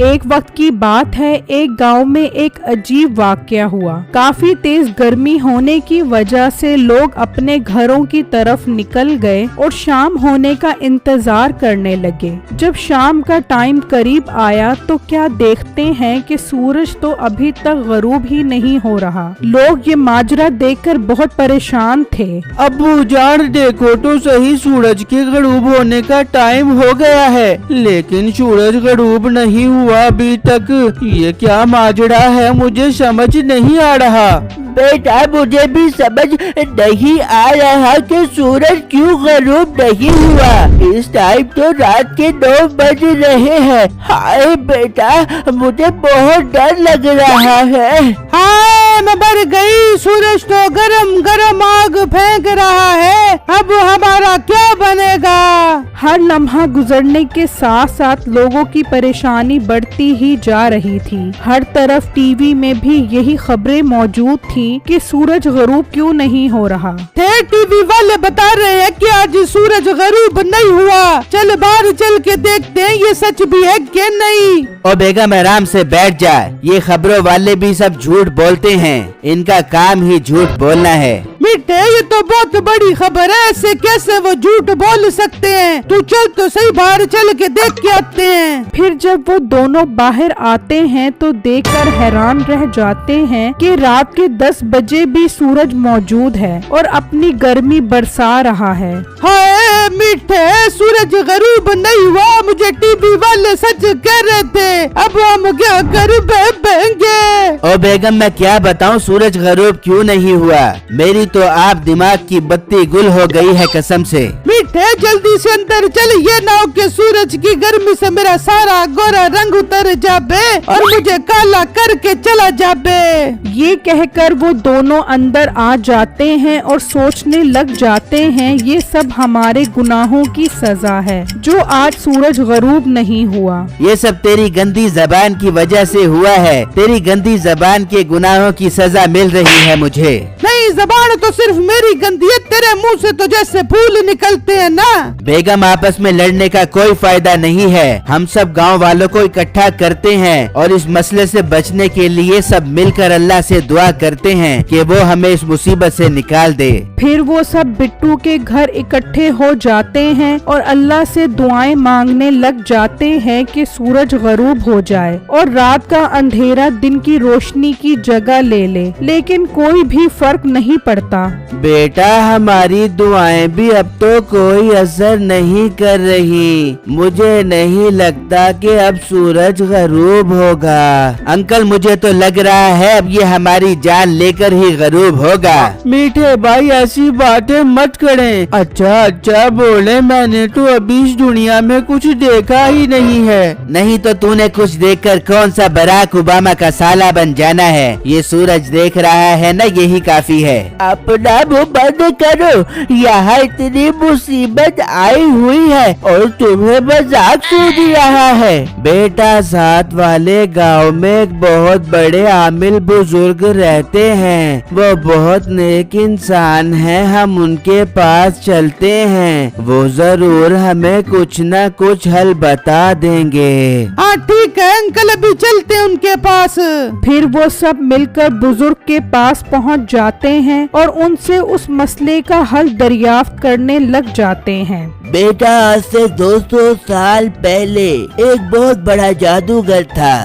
ایک وقت کی بات ہے، ایک گاؤں میں ایک عجیب واقعہ ہوا۔ کافی تیز گرمی ہونے کی وجہ سے لوگ اپنے گھروں کی طرف نکل گئے اور شام ہونے کا انتظار کرنے لگے۔ جب شام کا ٹائم قریب آیا تو کیا دیکھتے ہیں کہ سورج تو ابھی تک غروب ہی نہیں ہو رہا۔ لوگ یہ ماجرا دیکھ کر بہت پریشان تھے۔ ابو جان دیکھو تو صحیح، سورج کے غروب ہونے کا ٹائم ہو گیا ہے، لیکن سورج غروب نہیں ہوا ابھی تک۔ یہ کیا ماجرا ہے، مجھے سمجھ نہیں آ رہا۔ بیٹا مجھے بھی سمجھ نہیں آ رہا کہ سورج کیوں غروب نہیں ہوا۔ اس ٹائم تو رات کے 9 بج رہے ہیں۔ ہائے بیٹا مجھے بہت ڈر لگ رہا ہے۔ ہائے میں مر گئی، سورج تو گرم گرم آگ پھینک رہا ہے، اب ہمارا کیا بنے گا؟ ہر لمحہ گزرنے کے ساتھ ساتھ لوگوں کی پریشانی بڑھتی ہی جا رہی تھی۔ ہر طرف ٹی وی میں بھی یہی خبریں موجود تھیں کہ سورج غروب کیوں نہیں ہو رہا۔ ٹی وی والے بتا رہے ہیں کہ آج سورج غروب نہیں ہوا، چل باہر چل کے دیکھتے ہیں یہ سچ بھی ہے کہ نہیں۔ او بیگم آرام سے بیٹھ جا، یہ خبروں والے بھی سب جھوٹ بولتے ہیں، ان کا کام ہی جھوٹ بولنا ہے۔ میٹھے یہ تو بہت بڑی خبر ہے، ایسے کیسے وہ جھوٹ بول سکتے ہیں؟ تو چل تو صحیح باہر چل کے دیکھ کے آتے ہیں۔ پھر جب وہ دونوں باہر آتے ہیں تو دیکھ کر حیران رہ جاتے ہیں کہ رات کے 10 بجے بھی سورج موجود ہے اور اپنی گرمی برسا رہا ہے۔ ہائے میٹھے سورج غروب نہیں ہوا، مجھے ٹی وی والے سچ کہہ رہے تھے، اب ہم کیا کر بیٹھیں گے؟ او بیگم میں کیا بتاؤں سورج غروب کیوں نہیں ہوا، میری تو آپ دماغ کی بتی گل ہو گئی ہے قسم سے۔ میٹھے جلدی سے اندر چل، یہ نہ ہو کہ سورج کی گرمی سے میرا سارا گورا رنگ اتر جابے اور مجھے کالا کر کے چلا جابے۔ یہ کہہ کر وہ دونوں اندر آ جاتے ہیں اور سوچنے لگ جاتے ہیں یہ سب ہمارے گناہوں کی سزا ہے جو آج سورج غروب نہیں ہوا۔ یہ سب تیری گندی زبان کی وجہ سے ہوا ہے، تیری گندی زبان کے گناہوں کی سزا مل رہی ہے مجھے۔ نہیں زبان تو صرف میری گندی ہے، تیرے منہ سے تو جیسے پھول نکلتے ہیں نا۔ بیگم آپس میں لڑنے کا کوئی فائدہ نہیں ہے، ہم سب گاؤں والوں کو اکٹھا کرتے ہیں اور اس مسئلے سے بچنے کے لیے سب مل کر اللہ سے دعا کرتے ہیں کہ وہ ہمیں اس مصیبت سے نکال دے۔ پھر وہ سب بٹو کے گھر اکٹھے ہو جاتے ہیں اور اللہ سے دعائیں مانگنے لگ جاتے ہیں کہ سورج غروب ہو جائے اور رات کا اندھیرا دن کی روشنی کی جگہ لے لے، لیکن کوئی بھی فرق نہیں پڑتا۔ بیٹا ہماری دعائیں بھی اب تو کوئی اثر نہیں کر رہی، مجھے نہیں لگتا کہ اب سورج غروب ہوگا۔ انکل مجھے تو لگ رہا ہے اب یہ ہماری جان لے کر ہی غروب ہوگا۔ میٹھے بھائی ایسی باتیں مت کریں۔ اچھا بولے، میں نے تو ابھی اس دنیا میں کچھ دیکھا ہی نہیں ہے۔ نہیں تو تو نے کچھ دیکھ کر کون سا براک اوباما کا سالہ بن جانا ہے، یہ سورج دیکھ رہا ہے نا، یہی کافی ہے۔ اپنا منہ بند کرو، یہاں اتنی مصیبت آئی ہوئی ہے اور تمہیں مذاق سن رہا ہے۔ بیٹا ساتھ والے گاؤں میں ایک بہت بڑے عامل بزرگ رہتے ہیں، وہ بہت نیک انسان ہیں، ہم ان کے پاس چلتے ہیں، وہ ضرور ہمیں کچھ نہ کچھ حل بتا دیں گے۔ ہاں ٹھیک ہے انکل، ابھی چلتے ان کے پاس۔ پھر وہ سب مل کر بزرگ کے پاس پہنچ جاتے ہیں اور ان سے اس مسئلے کا حل دریافت کرنے لگ جاتے ہیں۔ بیٹا آج سے 200 سال پہلے ایک بہت بڑا جادوگر تھا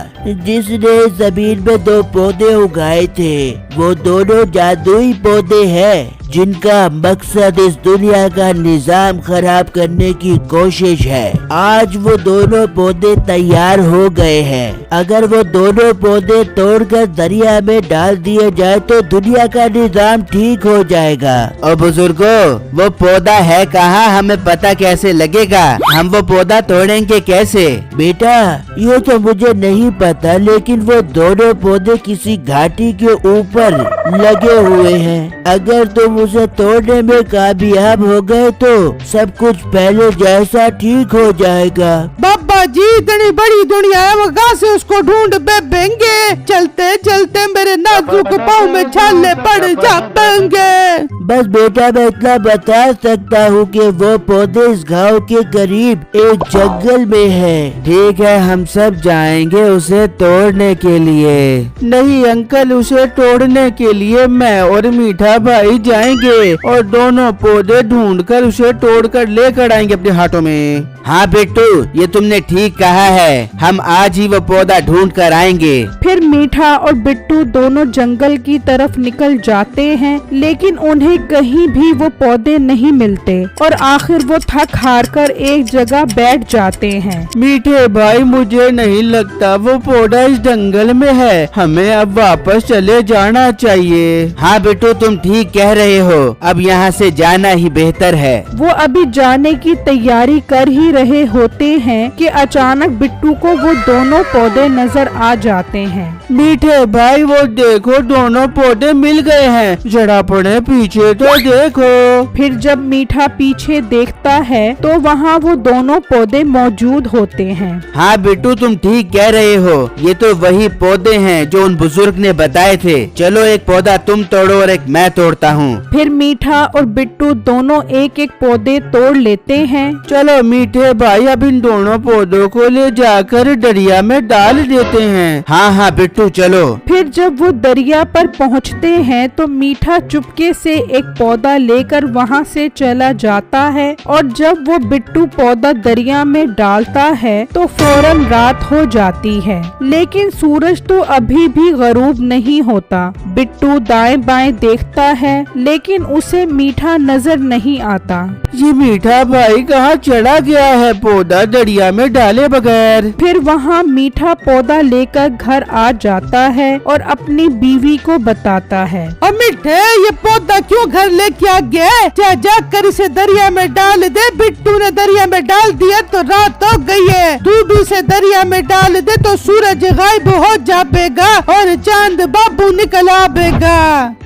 جس نے زمین میں 2 پودے اگائے تھے، وہ دونوں جادوئی پودے ہیں جن کا مقصد اس دنیا کا نظام خراب کرنے کی کوشش ہے۔ آج وہ دونوں پودے تیار ہو گئے ہیں، اگر وہ دونوں پودے توڑ کر دریا میں ڈال دیے جائے تو دنیا کا نظام ٹھیک ہو جائے گا۔ او بزرگوں، وہ پودا ہے کہاں، ہمیں پتہ کیسے لگے گا، ہم وہ پودا توڑیں گے کیسے؟ بیٹا یہ تو مجھے نہیں پتا، لیکن وہ دونوں پودے کسی گھاٹی کے اوپر لگے ہوئے ہیں، اگر تم اسے توڑنے میں کامیاب ہو گئے تو سب کچھ پہلے جیسا ٹھیک ہو جائے گا۔ بابا जी इतनी बड़ी दुनिया है, वो कहाँ से उसको ढूंढ बेबेंगे। चलते चलते मेरे नाजुक पाँव में छाले पड़ जाएंगे। बस बेटा मैं इतना बता सकता हूँ कि वो पौधे इस गांव के करीब एक जंगल में है। ठीक है, हम सब जाएंगे उसे तोड़ने के लिए। नहीं अंकल, उसे तोड़ने के लिए मैं और मीठा भाई जाएंगे और दोनों पौधे ढूंढकर उसे तोड़कर लेकर आएंगे अपने हाथों में। हाँ बिट्टू, ये तुमने ठीक कहा है, हम आज ही वो पौधा ढूंढ कर आएंगे। फिर मीठा और बिट्टू दोनों जंगल की तरफ निकल जाते हैं, लेकिन उन्हें कहीं भी वो पौधे नहीं मिलते और आखिर वो थक हार कर एक जगह बैठ जाते हैं। मीठे भाई, मुझे नहीं लगता वो पौधा इस जंगल में है, हमें अब वापस चले जाना चाहिए। हाँ बिट्टू, तुम ठीक कह रहे हो, अब यहाँ से जाना ही बेहतर है। वो अभी जाने की तैयारी कर ही रहे होते हैं कि अचानक बिट्टू को वो दोनों पौधे नजर आ जाते हैं। मीठे भाई, वो देखो दोनों पौधे मिल गए हैं, जरा पड़े पीछे तो देखो। फिर जब मीठा पीछे देखता है तो वहाँ वो दोनों पौधे मौजूद होते हैं। हाँ बिट्टू, तुम ठीक कह रहे हो, ये तो वही पौधे हैं जो उन बुजुर्ग ने बताए थे। चलो एक पौधा तुम तोड़ो और एक मैं तोड़ता हूँ। फिर मीठा और बिट्टू दोनों एक एक पौधे तोड़ लेते हैं। चलो मीठे भाई, अब इन दोनों पौधों को ले जाकर दरिया में डाल देते हैं। हाँ हाँ बिट्टू, चलो। फिर जब वो दरिया पर पहुँचते हैं तो मीठा चुपके से एक पौधा लेकर वहाँ से चला जाता है और जब वो बिट्टू पौधा दरिया में डालता है तो फौरन रात हो जाती है, लेकिन सूरज तो अभी भी गरूब नहीं होता। बिट्टू दाएं बाएं देखता है लेकिन उसे मीठा नजर नहीं आता। ये मीठा भाई कहाँ चला गया है पौधा दरिया में डाले बगैर। फिर वहाँ मीठा पौधा लेकर घर आ जाता है और अपनी बीवी को बताता है। अब मीठे, ये पौधा क्यों घर लेके आ गया? जाकर इसे दरिया में डाल दे। बिट्टू ने दरिया में डाल दिया तो रात हो गई है। तू भी इसे दरिया में डाल दे तो सूरज गायब हो जाएगा और चांद बाबू निकल आएगा।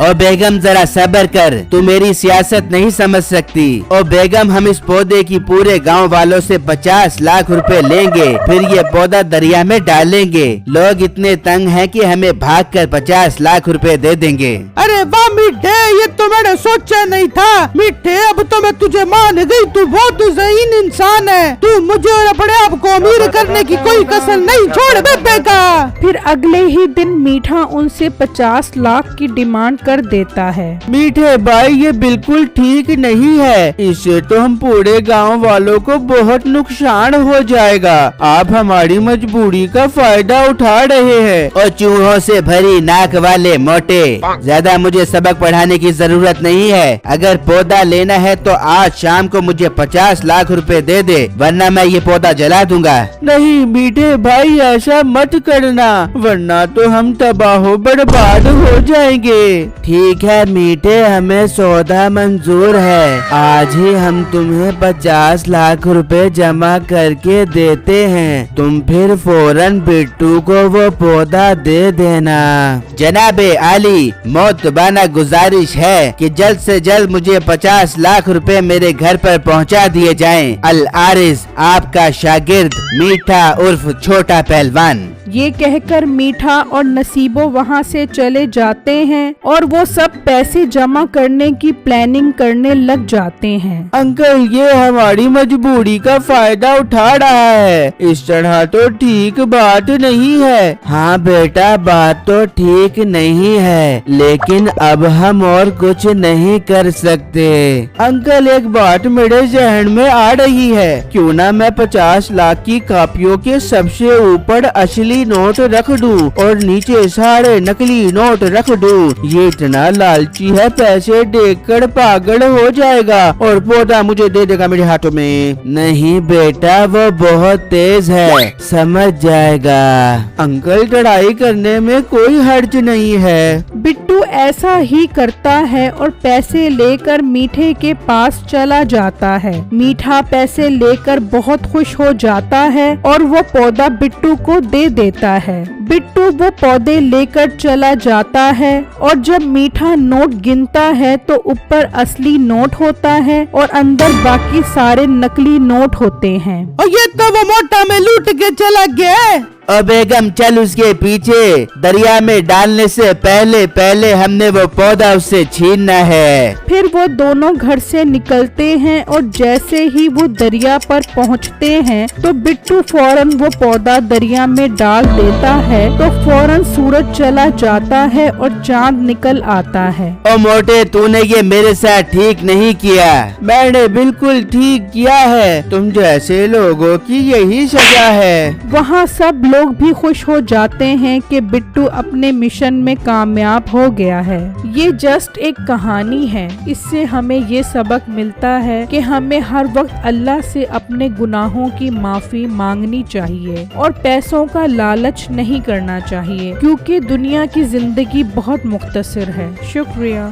ओ बेगम, जरा सब्र कर, तू मेरी सियासत नहीं समझ सकती। ओ बेगम, हम इस पौधे की पूरे गांव वालों से 50 लाख रुपए लेंगे, फिर ये पौधा दरिया में डालेंगे। लोग इतने तंग हैं कि हमें भागकर 50 लाख रुपए दे देंगे। अरे वाह मीठे, ये तो मैंने सोचा नहीं था। मीठे, अब तो मैं तुझे मान गई, तू बहुत ज़हीन इंसान है। तू मुझे और अपने आप को अमीर करने की कोई कसर नहीं छोड़ बेबेगा। फिर अगले ही दिन मीठा उनसे 50 लाख की डिमांड कर देता है। मीठे भाई, ये बिल्कुल ठीक नहीं है, इससे तो हम पूरे गांव वालों को बहुत नुकसान हो जाएगा। आप हमारी मजबूरी का फायदा उठा रहे हैं। और चूहों से भरी नाक वाले मोटे, ज्यादा मुझे सबक पढ़ाने की जरूरत नहीं है। अगर पौधा लेना है तो आज शाम को मुझे 50 लाख रुपए दे दे, वरना मैं ये पौधा जला दूंगा। नहीं मीठे भाई, ऐसा मत करना, वरना तो हम तबाह बर्बाद हो जाएंगे। ठीक है मीठे, हमें सौदा मंजूर है। आज ही हम तुम्हें 50 लाख रुपए जमा करके देते हैं। तुम फिर फौरन बिट्टू को वो पौधा दे देना। जनाबे आली, मोतबाना गुजारिश है कि जल्द से जल्द मुझे 50 लाख रुपए मेरे घर पर पहुंचा दिए जाएं। अल आरिस, आपका शागिर्द मीठा उर्फ छोटा पहलवान। ये कहकर मीठा और नसीबो वहाँ से चले जाते हैं और वो सब पैसे जमा करने की प्लानिंग करने लग जाते हैं। अंकल, ये हमारी मजबूरी का फायदा उठा रहा है, इस तरह तो ठीक बात नहीं है। हाँ बेटा, बात तो ठीक नहीं है, लेकिन अब हम और कुछ नहीं कर सकते। अंकल, एक बात मेरे जहन में आ रही है, क्यों ना मैं 50 लाख की कॉपियों के सबसे ऊपर असली नोट रख दूं और नीचे सारे नकली नोट रख दूं। ये इतना लालची है, पैसे देखकर पागल हो जाएगा और पौधा मुझे दे देगा मेरे हाथों में। नहीं बेटा, वो बहुत तेज है, समझ जाएगा। अंकल, लड़ाई करने में कोई हर्ज नहीं है। बिट्टू ऐसा ही करता है और पैसे लेकर मीठे के पास चला जाता है। मीठा पैसे लेकर बहुत खुश हो जाता है और वो पौधा बिट्टू को दे देता देता है। बिट्टू वो पौधे लेकर चला जाता है और जब मीठा नोट गिनता है तो ऊपर असली नोट होता है और अंदर बाकी सारे नकली नोट होते हैं। और ये तो वो मोटा में लूट के चला गया है। ओ बेगम चल उसके पीछे, दरिया में डालने से पहले पहले हमने वो पौधा उससे छीनना है। फिर वो दोनों घर से निकलते हैं और जैसे ही वो दरिया पर पहुंचते हैं तो बिट्टू फौरन वो पौधा दरिया में डाल देता है तो फौरन सूरज चला जाता है और चांद निकल आता है। ओ मोटे, तूने ये मेरे साथ ठीक नहीं किया। मैंने बिल्कुल ठीक किया है, तुम जैसे लोगों की यही सजा है। वहाँ सब लोग भी खुश हो जाते हैं कि बिट्टू अपने मिशन में कामयाब हो गया है। ये जस्ट एक कहानी है, इससे हमें ये सबक मिलता है कि हमें हर वक्त अल्लाह से अपने गुनाहों की माफी मांगनी चाहिए और पैसों का लालच नहीं करना चाहिए, क्योंकि दुनिया की जिंदगी बहुत मुख्तसर है। शुक्रिया।